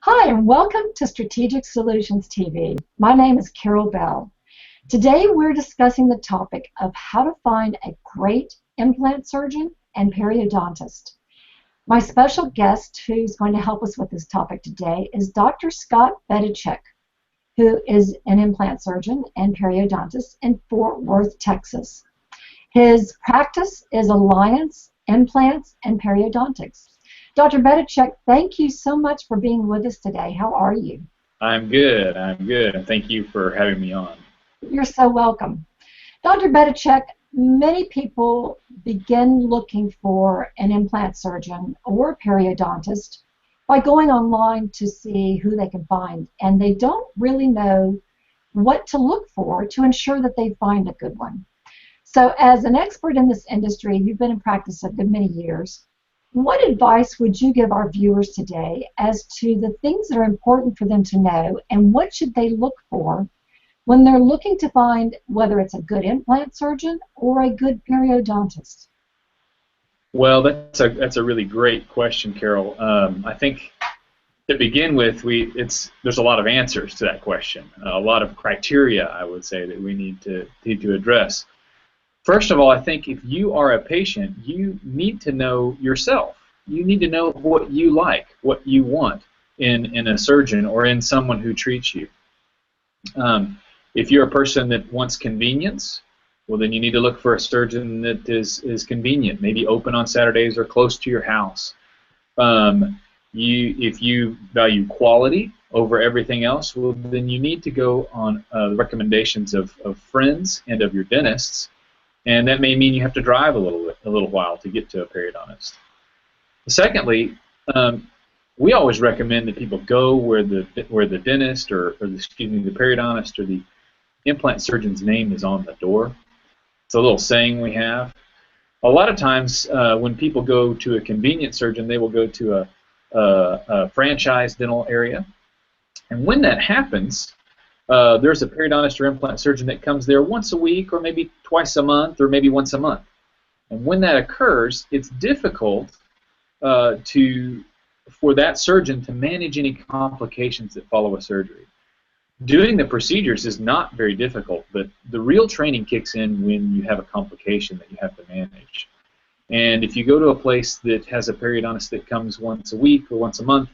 Hi, and welcome to Strategic Solutions TV. My name is Carol Bell. Today we're discussing the topic of how to find a great implant surgeon and periodontist. My special guest who's going to help us with this topic today is Dr. Scott Bedichek, who is an implant surgeon and periodontist in Fort Worth, Texas. His practice is Alliance Implants and Periodontics. Dr. Bedichek, thank you so much for being with us today. How are you? I'm good. And thank you for having me on. You're so welcome. Dr. Bedichek, many people begin looking for an implant surgeon or periodontist by going online to see who they can find, and they don't really know what to look for to ensure that they find a good one. So as an expert in this industry, you've been in practice a good many years. What advice would you give our viewers today as to the things that are important for them to know, and what should they look for when they're looking to find whether it's a good implant surgeon or a good periodontist? Well, that's a really great question, Carol. I think to begin with, there's a lot of answers to that question, a lot of criteria, I would say, that we need to address. First of all, I think if you are a patient, you need to know yourself. You need to know what you like, what you want in a surgeon or in someone who treats you. If you're a person that wants convenience, well, then you need to look for a surgeon that is convenient, maybe open on Saturdays or close to your house. If you value quality over everything else, well, then you need to go on the recommendations of friends and of your dentists. And that may mean you have to drive a little while to get to a periodontist. Secondly, we always recommend that people go where the dentist or the periodontist or the implant surgeon's name is on the door. It's a little saying we have. A lot of times when people go to a convenient surgeon, they will go to a franchise dental area. And when that happens, there's a periodontist or implant surgeon that comes there once a week or maybe twice a month or maybe once a month. And when that occurs, it's difficult for that surgeon to manage any complications that follow a surgery. Doing the procedures is not very difficult, but the real training kicks in when you have a complication that you have to manage. And if you go to a place that has a periodontist that comes once a week or once a month,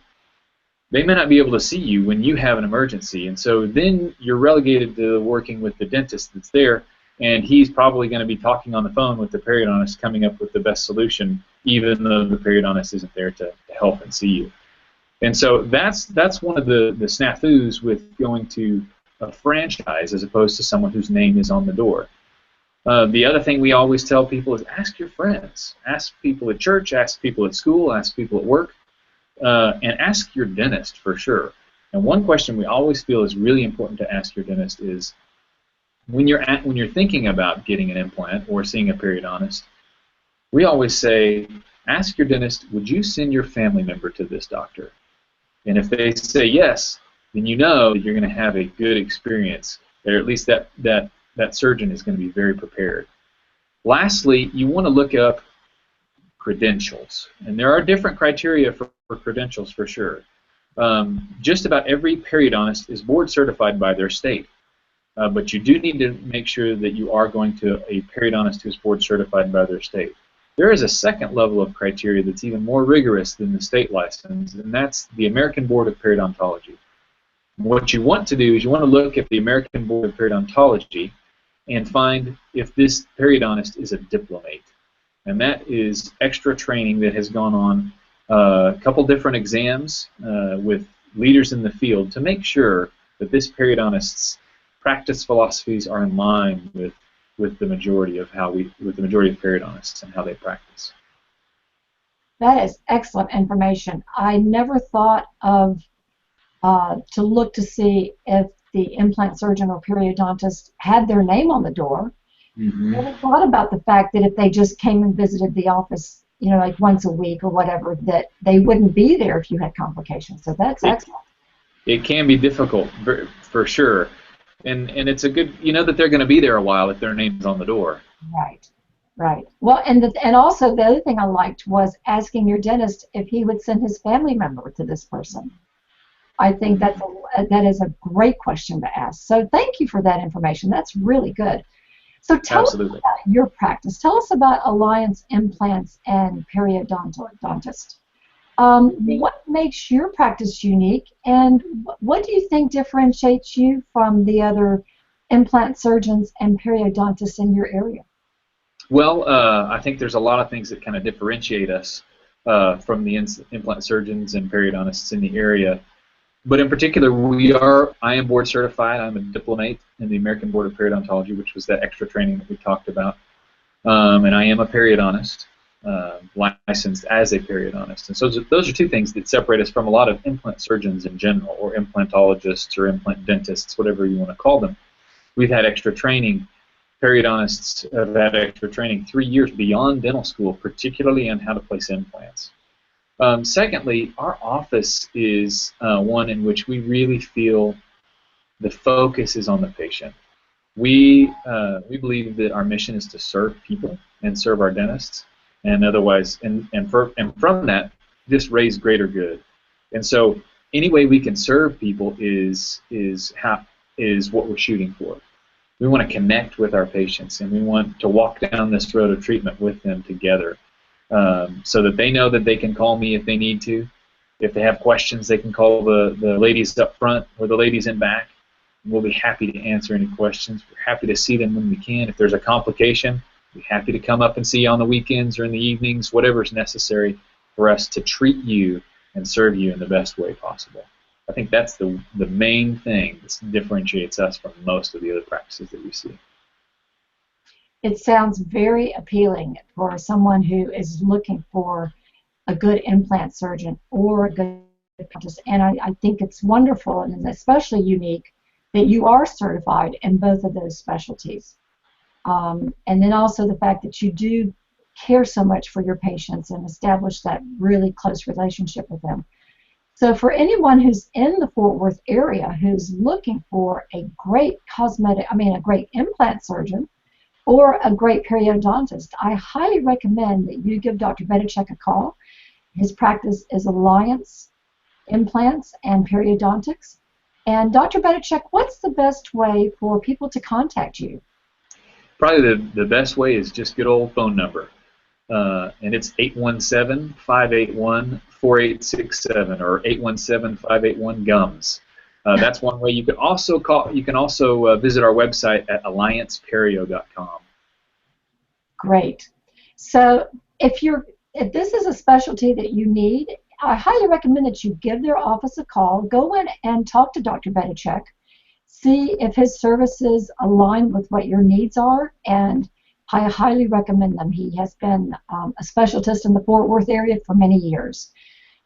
they may not be able to see you when you have an emergency, and so then you're relegated to working with the dentist that's there, and he's probably going to be talking on the phone with the periodontist, coming up with the best solution, even though the periodontist isn't there to help and see you. And so that's one of the snafus with going to a franchise as opposed to someone whose name is on the door. The other thing we always tell people is ask your friends, ask people at church, ask people at school, ask people at work. And ask your dentist for sure. And one question we always feel is really important to ask your dentist is when you're thinking about getting an implant or seeing a periodontist, we always say, ask your dentist, would you send your family member to this doctor? And if they say yes, then you know that you're going to have a good experience, or at least that surgeon is going to be very prepared. Lastly, you want to look up credentials, and there are different criteria for credentials for sure. Just about every periodontist is board certified by their state, but you do need to make sure that you are going to a periodontist who is board certified by their state. There is a second level of criteria that's even more rigorous than the state license, and that's the American Board of Periodontology. What you want to do is you want to look at the American Board of Periodontology and find if this periodontist is a diplomate. And that is extra training that has gone on a couple different exams with leaders in the field to make sure that this periodontist's practice philosophies are in line with the majority of periodontists and how they practice. That is excellent information. I never thought of to look to see if the implant surgeon or periodontist had their name on the door. Mm-hmm. I never thought about the fact that if they just came and visited the office, you know, like once a week or whatever, that they wouldn't be there if you had complications. So that's excellent. It can be difficult for sure, and it's a good, you know, that they're going to be there a while if their name's on the door. Right. Well, and also the other thing I liked was asking your dentist if he would send his family member to this person. I think that is a great question to ask. So thank you for that information. That's really good. So tell us Absolutely. about your practice. Tell us about Alliance Implants and Periodontist. What makes your practice unique, and what do you think differentiates you from the other implant surgeons and periodontists in your area? Well, I think there's a lot of things that kind of differentiate us from the implant surgeons and periodontists in the area. But in particular, I am board certified. I'm a diplomate in the American Board of Periodontology, which was that extra training that we talked about. And I am a periodontist, licensed as a periodontist. And so those are two things that separate us from a lot of implant surgeons in general, or implantologists, or implant dentists, whatever you want to call them. We've had extra training. Periodontists have had extra training 3 years beyond dental school, particularly on how to place implants. Secondly, our office is one in which we really feel the focus is on the patient. We believe that our mission is to serve people and serve our dentists, and otherwise, and from that, just raise greater good. And so, any way we can serve people is what we're shooting for. We want to connect with our patients, and we want to walk down this road of treatment with them together. So that they know that they can call me if they need to. If they have questions, they can call the ladies up front or the ladies in back. We'll be happy to answer any questions. We're happy to see them when we can. If there's a complication, we're happy to come up and see you on the weekends or in the evenings, whatever is necessary for us to treat you and serve you in the best way possible. I think that's the main thing that differentiates us from most of the other practices that we see. It sounds very appealing for someone who is looking for a good implant surgeon or a good dentist. And I think it's wonderful and especially unique that you are certified in both of those specialties. And then also the fact that you do care so much for your patients and establish that really close relationship with them. So for anyone who's in the Fort Worth area who's looking for a great a great implant surgeon, or a great periodontist, I highly recommend that you give Dr. Bedichek a call. His practice is Alliance Implants and Periodontics. And Dr. Bedichek, what's the best way for people to contact you? Probably the best way is just good old phone number. And it's 817-581-4867 or 817-581-GUMS. That's one way. You can also call. You can also visit our website at allianceperio.com. Great. So if this is a specialty that you need, I highly recommend that you give their office a call. Go in and talk to Dr. Bedichek. See if his services align with what your needs are, and I highly recommend them. He has been a specialist in the Fort Worth area for many years.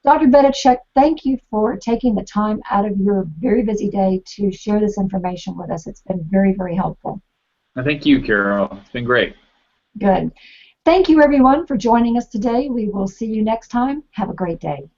Dr. Bedichek, thank you for taking the time out of your very busy day to share this information with us. It's been very, very helpful. Thank you, Carol. It's been great. Good. Thank you, everyone, for joining us today. We will see you next time. Have a great day.